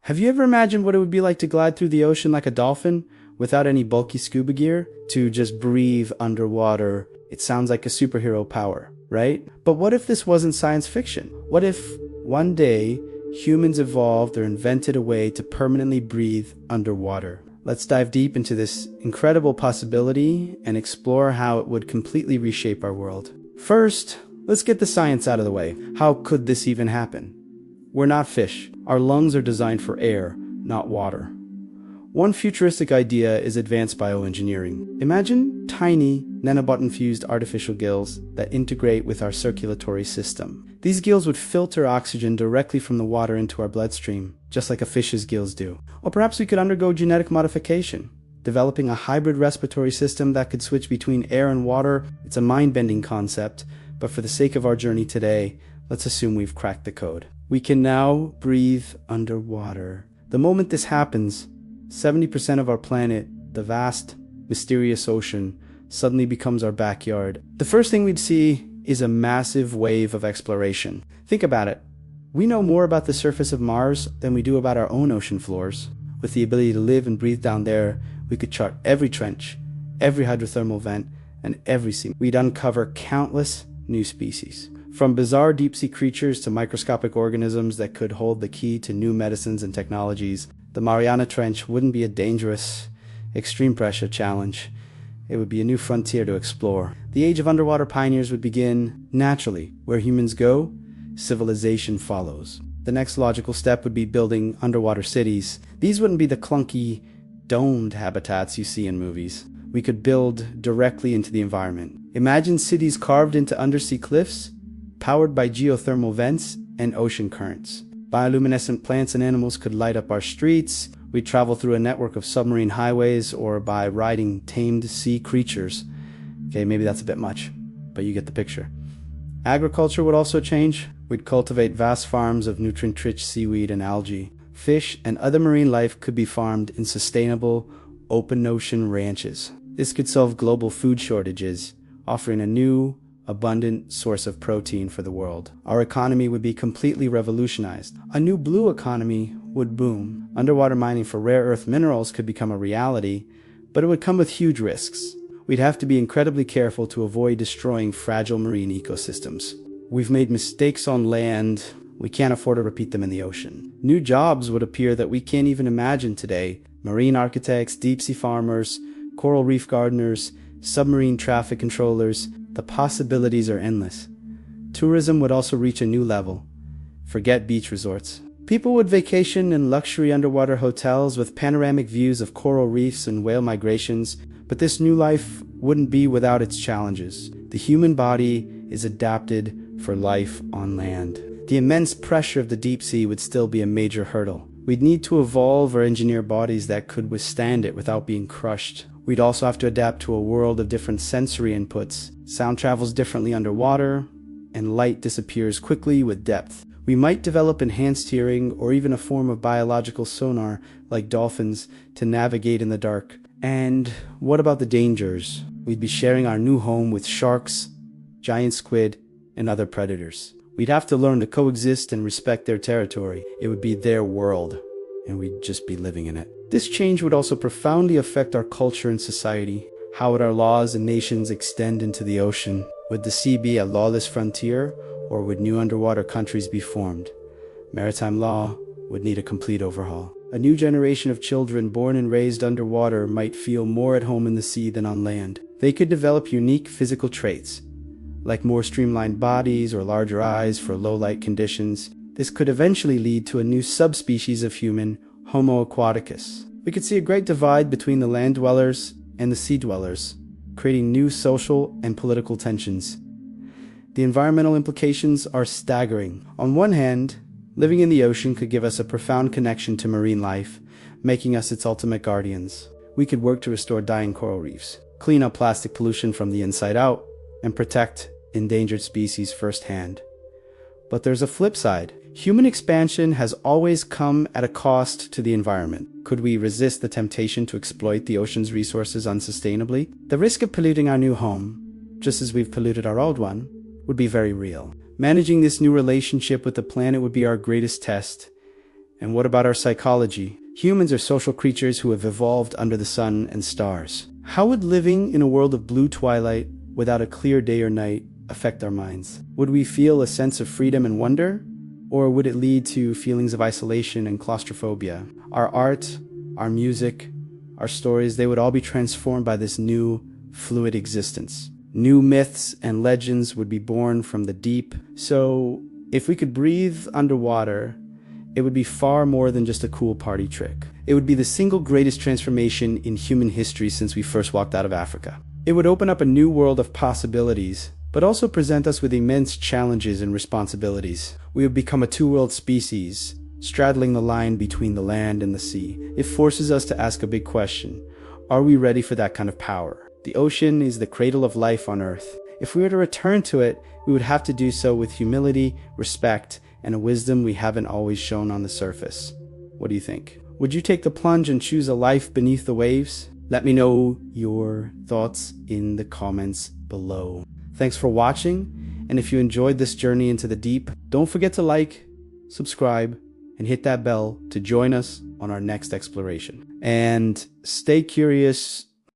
Have you ever imagined what it would be like to glide through the ocean like a dolphin without any bulky scuba gear? To just breathe underwater. It sounds like a superhero power, right? But what if this wasn't science fiction? What if one day humans evolved or invented a way to permanently breathe underwater? Let's dive deep into this incredible possibility and explore how it would completely reshape our world. First, let's get the science out of the way. How could this even happen? We're not fish. Our lungs are designed for air, not water. One futuristic idea is advanced bioengineering. Imagine tiny, nanobot-infused artificial gills that integrate with our circulatory system. These gills would filter oxygen directly from the water into our bloodstream, just like a fish's gills do. Or perhaps we could undergo genetic modification, developing a hybrid respiratory system that could switch between air and water. It's a mind-bending concept, but for the sake of our journey today, let's assume we've cracked the code. We can now breathe underwater. The moment this happens, 70% of our planet, the vast, mysterious ocean, suddenly becomes our backyard. The first thing we'd see is a massive wave of exploration. Think about it. We know more about the surface of Mars than we do about our own ocean floors. With the ability to live and breathe down there, we could chart every trench, every hydrothermal vent, and every sea. We'd uncover countless new species. From bizarre deep-sea creatures to microscopic organisms that could hold the key to new medicines and technologies, the Mariana Trench wouldn't be a dangerous, extreme pressure challenge. It would be a new frontier to explore. The age of underwater pioneers would begin naturally. Where humans go, civilization follows. The next logical step would be building underwater cities. These wouldn't be the clunky, domed habitats you see in movies. We could build directly into the environment. Imagine cities carved into undersea cliffs, powered by geothermal vents and ocean currents. Bioluminescent plants and animals could light up our streets. We'd travel through a network of submarine highways or by riding tamed sea creatures. Okay, maybe that's a bit much, but you get the picture. Agriculture would also change. We'd cultivate vast farms of nutrient-rich seaweed and algae. Fish and other marine life could be farmed in sustainable, open-ocean ranches. This could solve global food shortages, offering a new, abundant source of protein for the world. Our economy would be completely revolutionized. A new blue economy would boom. Underwater mining for rare earth minerals could become a reality, but it would come with huge risks. We'd have to be incredibly careful to avoid destroying fragile marine ecosystems. We've made mistakes on land. We can't afford to repeat them in the ocean. New jobs would appear that we can't even imagine today. Marine architects, deep-sea farmers, coral reef gardeners, submarine traffic controllers. The possibilities are endless. Tourism would also reach a new level. Forget beach resorts. People would vacation in luxury underwater hotels with panoramic views of coral reefs and whale migrations, but this new life wouldn't be without its challenges. The human body is adapted for life on land. The immense pressure of the deep sea would still be a major hurdle. We'd need to evolve or engineer bodies that could withstand it without being crushed. We'd also have to adapt to a world of different sensory inputs. Sound travels differently underwater, and light disappears quickly with depth. We might develop enhanced hearing or even a form of biological sonar, like dolphins, to navigate in the dark. And what about the dangers? We'd be sharing our new home with sharks, giant squid, and other predators. We'd have to learn to coexist and respect their territory. It would be their world, and we'd just be living in it. This change would also profoundly affect our culture and society. How would our laws and nations extend into the ocean? Would the sea be a lawless frontier, or would new underwater countries be formed? Maritime law would need a complete overhaul. A new generation of children born and raised underwater might feel more at home in the sea than on land. They could develop unique physical traits, like more streamlined bodies or larger eyes for low-light conditions. This could eventually lead to a new subspecies of human, Homo Aquaticus. We could see a great divide between the land dwellers and the sea dwellers, creating new social and political tensions. The environmental implications are staggering. On one hand, living in the ocean could give us a profound connection to marine life, making us its ultimate guardians. We could work to restore dying coral reefs, clean up plastic pollution from the inside out, and protect endangered species firsthand. But there's a flip side. Human expansion has always come at a cost to the environment. Could we resist the temptation to exploit the ocean's resources unsustainably? The risk of polluting our new home, just as we've polluted our old one, would be very real. Managing this new relationship with the planet would be our greatest test, And what about our psychology? Humans are social creatures who have evolved under the sun and stars. How would living in a world of blue twilight without a clear day or night affect our minds? Would we feel a sense of freedom and wonder? Or would it lead to feelings of isolation and claustrophobia? Our art, our music, our stories, they would all be transformed by this new, fluid existence. New myths and legends would be born from the deep. So, if we could breathe underwater, it would be far more than just a cool party trick. It would be the single greatest transformation in human history since we first walked out of Africa. It would open up a new world of possibilities, but also present us with immense challenges and responsibilities. We would become a two-world species, straddling the line between the land and the sea. It forces us to ask a big question. Are we ready for that kind of power? The ocean is the cradle of life on Earth. If we were to return to it, we would have to do so with humility, respect, and a wisdom we haven't always shown on the surface. What do you think? Would you take the plunge and choose a life beneath the waves? Let me know your thoughts in the comments below. Thanks for watching, and if you enjoyed this journey into the deep, don't forget to like, subscribe, and hit that bell to join us on our next exploration. And stay curious,